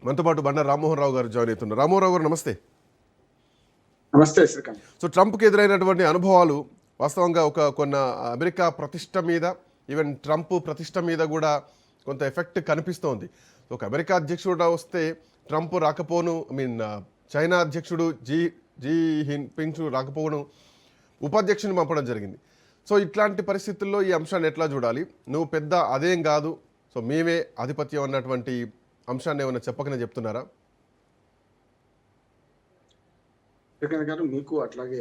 మనతో పాటు బండారు రామ్మోహన్ రావు గారు జాయిన్ అవుతున్నారు. రామ్మోహన్ రావు గారు నమస్తే. నమస్తే శ్రీకాంత్. సో ట్రంప్కి ఎదురైనటువంటి అనుభవాలు వాస్తవంగా కొన్న అమెరికా ప్రతిష్ట మీద, ఈవెన్ ట్రంప్ ప్రతిష్ట మీద కూడా కొంత ఎఫెక్ట్ కనిపిస్తోంది. ఒక అమెరికా అధ్యక్షుడు వస్తే ట్రంప్ రాకపోను, చైనా అధ్యక్షుడు జీ జిన్పింగ్ రాకపోను, ఉపాధ్యక్షుని పంపడం జరిగింది. సో ఇట్లాంటి పరిస్థితుల్లో ఈ అంశాన్ని ఎట్లా చూడాలి? నువ్వు పెద్ద అదేం కాదు, సో మేమే ఆధిపత్యం అన్నటువంటి అంశాన్ని ఏమైనా చెప్పకనే చెప్తున్నారా? శ్రీకాంత్ గారు, మీకు అట్లాగే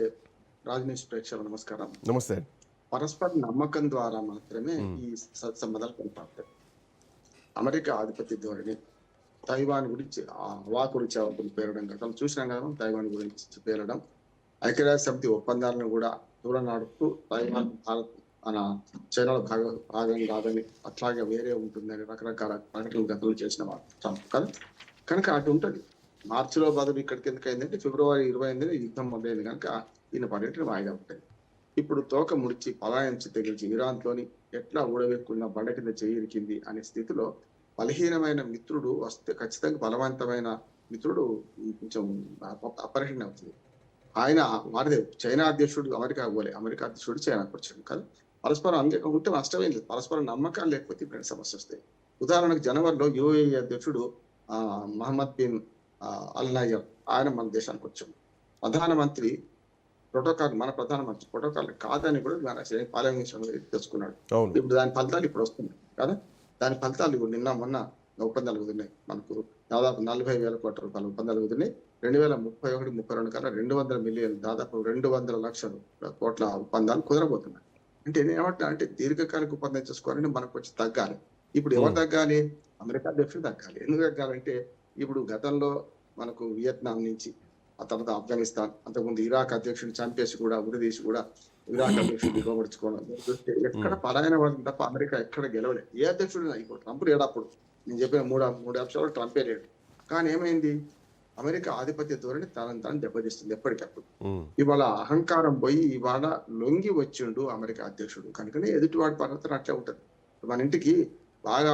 రాజనీతి ప్రేక్షకులకు నమస్కారం. నమస్తే. పరస్పర నమ్మకం ద్వారా మాత్రమే ఈ సత్సంబంధాలు కొనసాగుతాయి. అమెరికా ఆధిపత్య ధోరణి తైవాన్ గురించి అవాకులు చవాకులు పేరడం గతంలో చూసినాం కదా. తైవాన్ గురించి పేరడం, ఐక్యరాజ్య సమితి ఒప్పందాలను కూడా దూరం నడుపుతూ తైవాన్ భారత్ మన చైనాలో భాగం కాదని, అట్లాగే వేరే ఉంటుందని రకరకాల ప్రకటనలు గతంలో చేసిన ట్రంప్ కదా. కనుక అటు ఉంటుంది. మార్చిలో బదులు ఇక్కడికి ఎందుకు అయిందంటే ఫిబ్రవరి 28 యుద్ధం మొదలైంది కనుక ఈయన పర్యటన వాయిదా ఉంటుంది. ఇప్పుడు తోక ముడిచి పలాయించి తెగించి ఇరాన్తోని ఎట్లా ఊడవేక్కున్న బండ కింద చేయిరికింది అనే స్థితిలో బలహీనమైన మిత్రుడు వస్తే ఖచ్చితంగా బలవంతమైన మిత్రుడు కొంచెం అపరిహరణ అవుతుంది. ఆయన వారిదే చైనా అధ్యక్షుడు అమెరికా పోలే, అమెరికా అధ్యక్షుడు చైనాకు వచ్చాడు కదా. పరస్పరం అంగీకారం ఉంటే నష్టమైంది, పరస్పరం నమ్మకాలు లేకపోతే ఇప్పుడు సమస్య వస్తాయి. ఉదాహరణకు జనవరిలో యుఏఈ అధ్యక్షుడు మహమ్మద్ బిన్ అల్ నయర్ ఆయన మన దేశానికి వచ్చాడు. ప్రధానమంత్రి మన ప్రధానమంత్రి ప్రోటోకాల్ కాదని కూడా పార్లమెంట్ తెలుసుకున్నాడు. ఇప్పుడు దాని ఫలితాలు ఇప్పుడు వస్తున్నాయి కదా. దాని ఫలితాలు ఇప్పుడు నిన్న మొన్న ఒప్పందాలు కుదిరినాయి. మనకు దాదాపు 40,000 కోట్ల రూపాయల ఒప్పందాలు కుదిరినాయి. 2031-32 కల్లా 200 మిలియన్, దాదాపు 200 లక్షల కోట్ల ఒప్పందాలు కుదరబోతున్నాయి. అంటే నేనేమంటా అంటే దీర్ఘకాలిక ఒప్పందం చేసుకోవాలని మనకు వచ్చి తగ్గాలి. ఇప్పుడు ఎవరు తగ్గాలి? అమెరికా అధ్యక్షుడు తగ్గాలి. ఎందుకు తగ్గాలంటే ఇప్పుడు గతంలో మనకు వియత్నాం నుంచి, ఆ తర్వాత ఆఫ్ఘనిస్తాన్, అంతకుముందు ఇరాక్ అధ్యక్షుడిని చంపేసి కూడా ఉరిదీసి కూడా ఇరాక్ అధ్యక్షుడిని దిగబడుచుకోవడం ఎక్కడ పరాయన పడుతుంది తప్ప అమెరికా ఎక్కడ గెలవలేదు. ఏ అధ్యక్షుడు ఇప్పుడు ట్రంప్ లేడప్పుడు. నేను చెప్పిన మూడు అంశాలు ట్రంపే లేడు. కానీ ఏమైంది? అమెరికా ఆధిపత్య ధోరణి తనని దెబ్బతీస్తుంది ఎప్పటికప్పుడు. ఇవాళ అహంకారం పోయి ఇవాళ లొంగి వచ్చిండు అమెరికా అధ్యక్షుడు. కనుకనే ఎదుటివాడి ప్రవర్తన అట్లా ఉంటది. మన ఇంటికి బాగా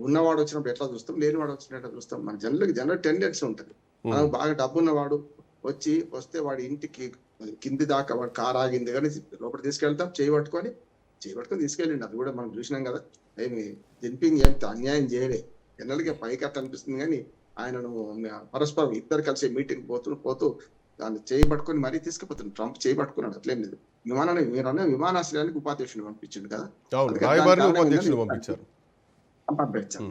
ఉన్నవాడు వచ్చినప్పుడు ఎట్లా చూస్తాం, లేనివాడు వచ్చినట్టు చూస్తాం. మన జనరల్ టెండెన్సీ ఉంటుంది. మనం బాగా డబ్బు ఉన్నవాడు వస్తే వాడి ఇంటికి కింది దాకా వాడు కారు ఆగింది కానీ లోపల తీసుకెళ్తాం, చేయబట్టుకొని తీసుకెళ్ళండి. అది కూడా మనం చూసినాం కదా. ఏమి జిన్పింగ్ ఏం అన్యాయం చేయలే, ఎన్నెలకే పైకి అట్లా అనిపిస్తుంది. కానీ ఆయనను పరస్పరం ఇద్దరు కలిసి మీటింగ్ పోతూ దాన్ని చేయబట్టుకొని మరీ తీసుకుపోతుంది. ట్రంప్ చేయబట్టుకున్నాడు, అట్లేం లేదు. విమానాశ్రయానికి ఉపాధ్యక్షుని పంపించిండు కదా.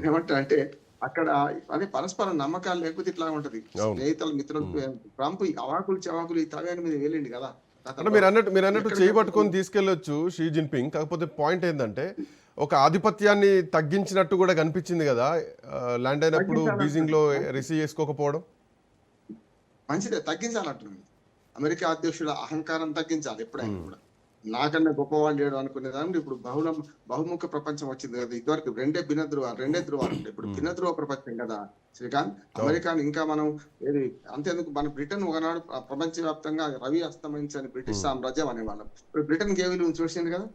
ఏమంటా అంటే అక్కడ అదే పరస్పరం నమ్మకాలు లేకపోతే ఇట్లా ఉంటది. స్నేహితులు మిత్రులు ట్రంప్ అవాకులు చవాకులు ఈ తవ్యాన్ని మీద వెళ్ళిండి కదా. మీరు అన్నట్టు చేయబట్టుకొని తీసుకెళ్లొచ్చు షీ జిన్పింగ్. కాకపోతే పాయింట్ ఏంటంటే ఒక ఆధిపత్యాన్ని తగ్గించినట్టు కూడా కనిపించింది కదా ల్యాండ్ అయినప్పుడు బీజింగ్ లో రిసీవ్ చేసుకోకపోవడం. మంచిదే, తగ్గించాలంటున్నాను. అమెరికా అధ్యక్షుల అహంకారం తగ్గించాలి ఎప్పుడైనా కూడా. నాకన్నా గొప్పవాళ్ళు లేడు అనుకునేదాన్ని ఇప్పుడు బహుముఖ ప్రపంచం వచ్చింది కదా. ఇదివరకు రెండే ధృవాలు ఉంటాయి, ఇప్పుడు భిన్న ధృవ ప్రపంచం కదా శ్రీకాంత్. అమెరికాను ఇంకా మనం ఏది అంతేందుకు మన బ్రిటన్ ఒకనాడు ప్రపంచవ్యాప్తంగా రవి అస్తమించని బ్రిటిష్ సామ్రాజ్యం అనేవాళ్ళం. ఇప్పుడు బ్రిటన్ కే విలువ చూసింది కదా.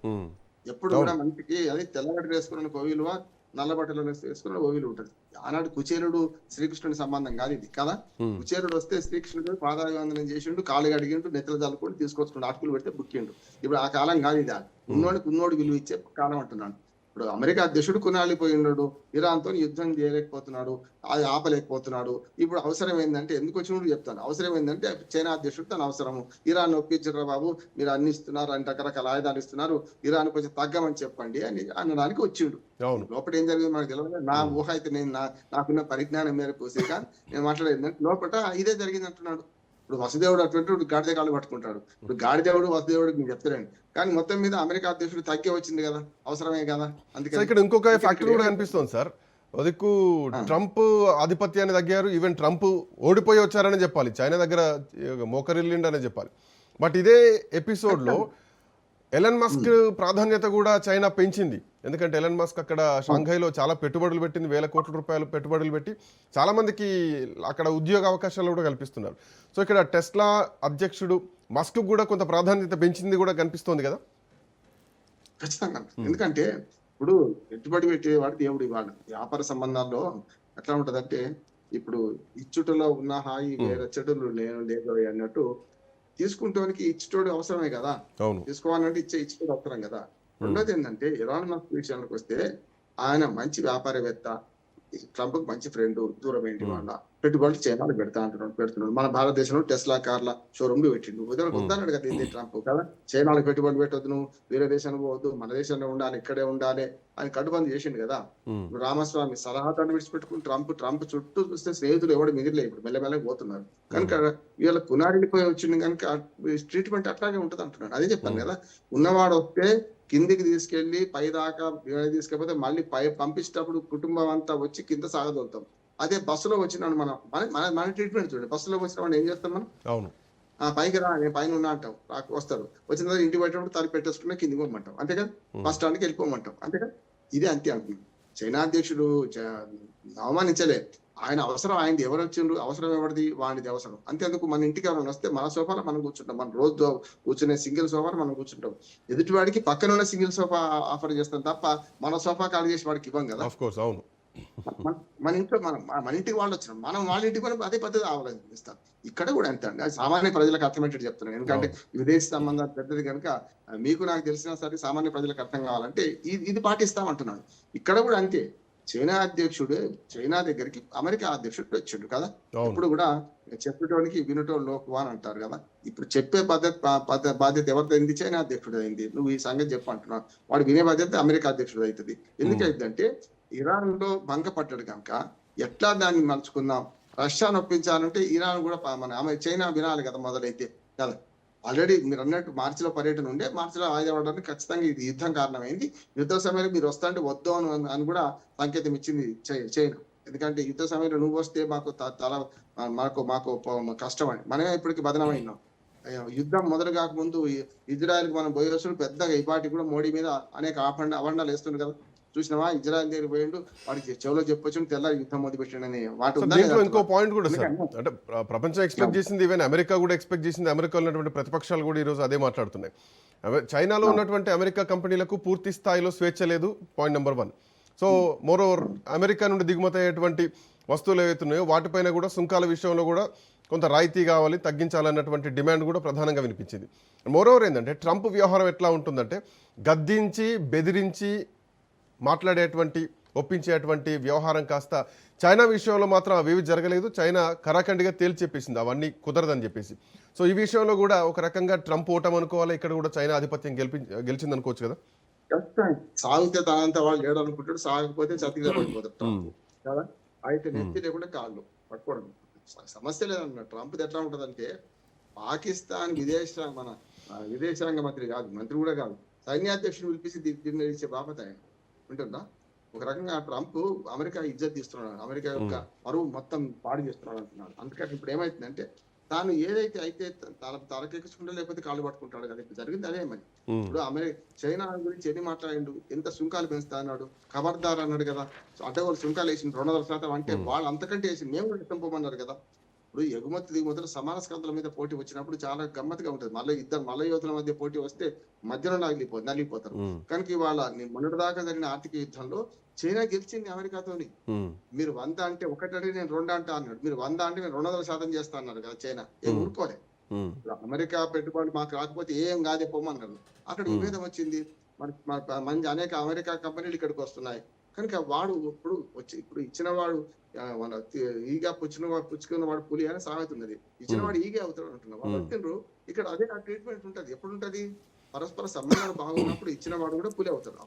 ఎప్పుడు కూడా మనిషికి అది తెల్లబట్టలు వేసుకున్న ఒక విలువ, నల్ల బట్టలు వేసుకున్న ఓ విలువ ఉంటుంది. ఆనాడు కుచేలుడు శ్రీకృష్ణుని సంబంధం కాదు ఇది కదా. కుచేలుడు వస్తే శ్రీకృష్ణుడు పాదాభివందనం చేసిండు, కాళ్ళు అడిగిండు, నెత్తలు చల్లుకొని తీసుకొచ్చుకుంటూ ఆటుకులు పెడితే బుక్కిండు. ఇప్పుడు ఆ కాలం కాదు ఇది. ఉన్నోడికి విలువ ఇచ్చే కాలం అంటున్నాడు. ఇప్పుడు అమెరికా అధ్యక్షుడు కొనాలిపోయినాడు, ఇరాన్తో యుద్ధం చేయలేకపోతున్నాడు, అది ఆపలేకపోతున్నాడు. ఇప్పుడు అవసరం ఏంటంటే ఎందుకు వచ్చినప్పుడు చెప్తాను. అవసరం ఏంటంటే చైనా అధ్యక్షుడు తన అవసరము. ఇరాన్ ఒప్పించారు బాబు, మీరు అన్ని ఇస్తున్నారు, అన్ని రకరకాల ఆయుధాలు ఇస్తున్నారు, ఇరాన్ కొంచెం తగ్గమని చెప్పండి అని అనడానికి వచ్చిండు. లోపల ఏం జరిగింది మనకు తెలియదు. నా ఊహ అయితే నాకున్న పరిజ్ఞానం మేరకు శ్రీకాంత్ నేను మాట్లాడేది లోపల ఇదే జరిగింది అంటున్నాడు. ఇప్పుడు వసుదేవుడు అటువంటి గాడిద కాళ్ళు పట్టుకుంటాడు. ఇప్పుడు గాడిదేవుడు వసుదేవుడు నేను చెప్తారండి. కానీ మొత్తం మీద అమెరికా అధ్యక్షుడు తగ్గే వచ్చింది కదా, అవసరమే కదా. అందుకే ఇక్కడ ఇంకొక ఫ్యాక్టర్ కూడా కనిపిస్తుంది సార్. అదికు ట్రంప్ ఆధిపత్యాన్ని తగ్గారు, ఈవెన్ ట్రంప్ ఓడిపోయి వచ్చారని చెప్పాలి, చైనా దగ్గర మోకరిల్లిండనే చెప్పాలి. బట్ ఇదే ఎపిసోడ్లో ఎలన్ మస్క్ ప్రాధాన్యత కూడా చైనా పెంచింది. ఎందుకంటే ఎలన్ మస్క్ అక్కడ షాంఘైలో చాలా పెట్టుబడులు పెట్టింది, వేల కోట్ల రూపాయలు పెట్టుబడులు పెట్టి చాలా మందికి అక్కడ ఉద్యోగ అవకాశాలు కూడా కల్పిస్తున్నారు. సో ఇక్కడ టెస్లా అధ్యక్షుడు మస్క్ కూడా కొంత ప్రాధాన్యత పెంచింది కూడా కనిపిస్తోంది కదా. ఖచ్చితంగా. ఎందుకంటే ఇప్పుడు పెట్టుబడి పెట్టేవాడు దేవుడు. ఇవాళ వ్యాపార సంబంధాల్లో ఎట్లా ఉంటదంటే ఇప్పుడు ఇచ్చుటలో ఉన్న హాయి వేరే చెడులు లేదు అన్నట్టు తీసుకుంటానికి ఇచ్చుటోడు అవసరమే కదా. అవును. తీసుకోవాలంటే ఇచ్చుటోడు అవసరం కదా. రెండోది ఏంటంటే ఇరాన్ మస్క్ విషయానికి వస్తే ఆయన మంచి వ్యాపారవేత్త, ట్రంప్ మంచి ఫ్రెండ్, దూరం ఏంటి వాళ్ళ పెట్టుబడులు చైనాలు పెడుతున్నాడు. మన భారతదేశంలో టెస్లా కార్ల షోరూమ్లు పెట్టిండు. వద్దన్నాడు కదా ఇది ట్రంప్ కదా, చైనాలకు పెట్టుబడులు పెట్టొద్దు, నువ్వు వేరే దేశానికి పోవద్దు, మన దేశంలో ఉండాలి, ఇక్కడే ఉండాలి అని కట్టుబంది చేసిండు కదా. రామస్వామి సలహాదాన్ని విడిచిపెట్టుకుని ట్రంప్ చుట్టూ చూస్తే స్నేహితులు ఎవడు మిగిలిలే, ఇప్పుడు మెల్లమెల్లగా పోతున్నారు కనుక వీళ్ళ కునారిపోయి వచ్చింది కనుక ట్రీట్మెంట్ అట్లాగే ఉంటది అంటున్నాడు. అదే చెప్పాను కదా, ఉన్నవాడు వస్తే కిందికి తీసుకెళ్లి పై దాకా తీసుకెళ్తే మళ్ళీ పై పంపించేటప్పుడు కుటుంబం అంతా వచ్చి కింద సాగదోలుతాం. అదే బస్సులో వచ్చినాడు మనం మన ట్రీట్మెంట్ చూడండి. బస్సులో వచ్చిన వాడిని ఏం చేస్తాం మనం, అవును, పైకి రా నేను పైన ఉన్నా అంటాం, వస్తారు, వచ్చిన తర్వాత ఇంటికి పెట్టినప్పుడు తల పెట్టేసుకున్నా కిందికి పోమంటాం, అంతే కదా, బస్ స్టాండ్కి వెళ్ళిపోమంటాం, అంతే కదా. ఇదే అంతే అంటున్నాం. చైనా అధ్యక్షుడు అవమానించలే, ఆయన అవసరం ఆయనది, ఎవరు వచ్చిండ్రు, అవసరం ఎవరిది, వాడిది అవసరం. అంతేందుకు మన ఇంటికి ఎవరైనా వస్తే మన సోఫాలో మనం కూర్చుంటాం, మన రోజు కూర్చునే సింగిల్ సోఫాలో మనం కూర్చుంటాం. ఎదుటివాడికి పక్కన ఉన్న సింగిల్ సోఫా ఆఫర్ చేస్తాం తప్ప మన సోఫా ఖాళీ చేసి వాడికి ఇవ్వం కదా. అవును. మన ఇంట్లో మన ఇంటికి వాళ్ళు వచ్చినాం, మనం వాళ్ళ ఇంటికి కూడా అదే పద్ధతి అవలంబిస్తాం. ఇక్కడ కూడా అంతే అండి, అది సామాన్య ప్రజలకు అర్థమయ్యేటట్టు చెప్తున్నాను. ఎందుకంటే విదేశీ సంబంధాలు పెద్దది కనుక మీకు నాకు తెలిసినా సరే సామాన్య ప్రజలకు అర్థం కావాలంటే ఇది పాటిస్తామంటున్నాడు. ఇక్కడ కూడా అంతే. చైనా అధ్యక్షుడు చైనా దగ్గరికి అమెరికా అధ్యక్షుడు వచ్చిండు కదా. ఇప్పుడు కూడా చెప్పేటోనికి వినటోడు లోకు అని అంటారు కదా. ఇప్పుడు చెప్పే బాధ్యత ఎవరిదైంది, చైనా అధ్యక్షుడు అయింది. నువ్వు ఈ సంగతి చెప్పు అంటున్నావు, వాడు వినే బాధ్యత అమెరికా అధ్యక్షుడు అవుతుంది. ఎందుకైందంటే ఇరాన్ లో భంగపడ్డాడు కనుక ఎట్లా దాన్ని మలుచుకుందాం, రష్యాను ఒప్పించాలంటే ఇరాన్ కూడా చైనా వినాలి కదా మొదలైతే కదా. ఆల్రెడీ మీరు అన్నట్టు మార్చిలో పర్యటన ఉండే, మార్చిలో వాయిదా పడడానికి ఖచ్చితంగా ఇది యుద్ధం కారణమైంది. యుద్ధ సమయంలో మీరు వస్తా అంటే వద్దు అని కూడా సంకేతం ఇచ్చింది చైనా. ఎందుకంటే యుద్ధ సమయంలో నువ్వు వస్తే మాకు కష్టం అని మనమే ఇప్పటికి బదనమైనాం. యుద్ధం మొదలు కాకముందు ఇజ్రాయెల్ మనం పోయేసుడు పెద్దగా ఇపాటి కూడా మోడీ మీద అనేక అవండాలు వేస్తుంది కదా. చూసినావా, ఇజ్రాయెల్ దగ్గర పోయిండు, వాడికి చెవులో చెప్పొచ్చు తెల్లారి యుద్ధం మొదలు పెట్టిండని దీంట్లో ఇంకో పాయింట్ కూడా సార్, అంటే ప్రపంచం ఎక్స్పెక్ట్ చేసింది, ఈవెన్ అమెరికా కూడా ఎక్స్పెక్ట్ చేసింది. అమెరికాలో ఉన్నటువంటి ప్రతిపక్షాలు కూడా ఈరోజు అదే మాట్లాడుతున్నాయి. చైనాలో ఉన్నటువంటి అమెరికా కంపెనీలకు పూర్తి స్థాయిలో స్వేచ్ఛ లేదు, point number 1. So moreover America నుండి దిగుమతి అయ్యేటువంటి వస్తువులు ఏవైతున్నాయో వాటిపైన కూడా సుంకాల విషయంలో కూడా కొంత రాయితీ కావాలి, తగ్గించాలన్నటువంటి డిమాండ్ కూడా ప్రధానంగా వినిపించింది. మోరోవర్ ఏంటంటే ట్రంప్ వ్యవహారం ఎట్లా ఉంటుందంటే గద్దించి బెదిరించి మాట్లాడేటువంటి ఒప్పించేటువంటి వ్యవహారం కాస్త చైనా విషయంలో మాత్రం అవి జరగలేదు. చైనా కరాఖండిగా తేల్చి చెప్పేసింది అవన్నీ కుదరదని చెప్పేసి. సో ఈ విషయంలో కూడా ఒక రకంగా ట్రంప్ ఓటం అనుకోవాలి, ఇక్కడ కూడా చైనా ఆధిపత్యం గెలిచింది అనుకోవచ్చు కదా. సాగితే తనంతా వాళ్ళు ఏడనుకుంటాడు, సాగకపోతే చతిగా పడిపోతాడు కదా. అయితే నెత్తి లేకుండా కాళ్ళు పట్టుకోవడం సమస్య లేదన్న. ట్రంప్ ఎట్లా ఉంటదంటే పాకిస్తాన్ విదేశాంగ మంత్రి కాదు, మంత్రి కూడా కాదు, సైన్యాధ్యక్షుడు పిలిపించి దీన్ని ఇచ్చే బాపత ఆయన ఉంటుందా. ఒక రకంగా ట్రంప్ అమెరికా ఇజ్జత్ తీస్తున్నాడు, అమెరికా యొక్క పరువు మొత్తం పాడు చేస్తున్నాడు అంటున్నాడు. అందుకని ఇప్పుడు ఏమైతుందంటే తాను ఏదైతే అయితే తలకెక్కించుకుంటా లేకపోతే కాళ్ళు పట్టుకుంటాడు కదా. ఇప్పుడు జరిగింది అదే మరి. ఇప్పుడు చైనా గురించి ఎన్ని మాట్లాడిండు, ఎంత సుంకాలు పెంచుతా అన్నాడు, ఖబర్దార్ అన్నాడు కదా. అడ్డగోలు సుంకాలు వేసిండు 200% అంటే వాళ్ళు అంతకంటే వేసి మేము కూడా ఇష్టం పోమన్నారు కదా. ఇప్పుడు ఎగుమతి దిగుమతులు సమాన స్కంధాల మీద పోటీ వచ్చినప్పుడు చాలా గమ్మత్తుగా ఉంటుంది. మల్ల యోధుల మధ్య పోటీ వస్తే మధ్యలో నలిగిపోతారు. కనుక ఇవాళ మొన్నటిదాకా జరిగిన ఆర్థిక యుద్ధంలో చైనా గెలిచింది అమెరికాతోని. మీరు 100 అంటే 1 అడిగి నేను 2 అంటా అన్నాడు, మీరు 100 అంటే నేను 200% చేస్తా అన్నారు కదా. చైనా ఏం ఊరుకోలే. అమెరికా పెట్టుబడి మాకు రాకపోతే ఏం కాదే పోమన్నారు. అక్కడ విభేదం వచ్చింది. మంచి అనేక అమెరికా కంపెనీలు ఇక్కడికి వస్తున్నాయి కనుక వాడు ఇప్పుడు ఇచ్చిన వాడు మన ఈగా పుచ్చుకున్న వాడు పులి అని సామెత ఉన్నది. ఇచ్చిన వాడు ఈగే అవుతాడు అంటున్నారు. వాళ్ళు వచ్చిండ్రు ఇక్కడ అదే ట్రీట్మెంట్ ఉంటది. ఎప్పుడు ఉంటది, పరస్పర సంబంధాలు బాగున్నప్పుడు ఇచ్చిన వాడు కూడా పులి అవుతాడు.